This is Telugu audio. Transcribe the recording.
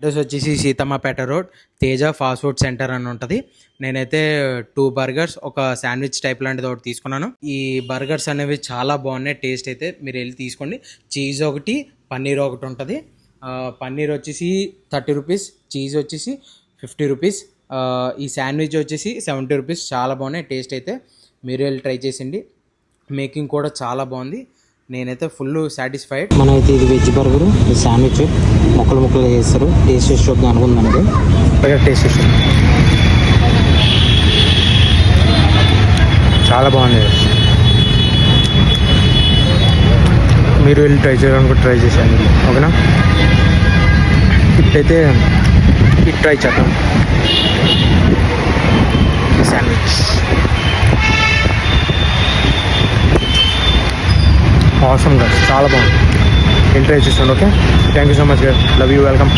అడ్రస్ వచ్చేసి Seethammapeta road Teja fast food centre అని ఉంటుంది. నేనైతే 2 బర్గర్స్ ఒక శాండ్విచ్ టైప్ లాంటిది ఒకటి తీసుకున్నాను. ఈ బర్గర్స్ అనేవి చాలా బాగున్నాయి. టేస్ట్ అయితే మీరు వెళ్ళి తీసుకోండి. చీజ్ ఒకటి, పన్నీర్ ఒకటి ఉంటుంది. పన్నీర్ వచ్చేసి 30 రూపీస్, చీజ్ వచ్చేసి 50 రూపీస్, ఈ శాండ్విచ్ వచ్చేసి 70 రూపీస్. చాలా బాగున్నాయి. టేస్ట్ అయితే మీరు వెళ్ళి ట్రై చేసిండి. మేకింగ్ కూడా చాలా బాగుంది. నేనైతే ఫుల్ సాటిస్ఫైడ్. మనమైతే ఇది వెజ్ బర్గర్, ఈ శాండ్విచ్ ముక్కలు ముక్కలు చేస్తారు. టేస్ట్ చూద్దాం అనుకుందండి. టేస్ట్ చాలా బాగుంది. మీరు వెళ్ళి ట్రై చేయాలనుకుంటే ట్రై చేశాను. ఓకేనా, ఇప్పుడైతే ఇది ట్రై చేద్దాం. శాండ్విచ్ ఆసమ్ గా చాలా బాగుంది. వెళ్ళి ట్రై చేస్తాను. Okay, thank you so much గారు. Love you, welcome.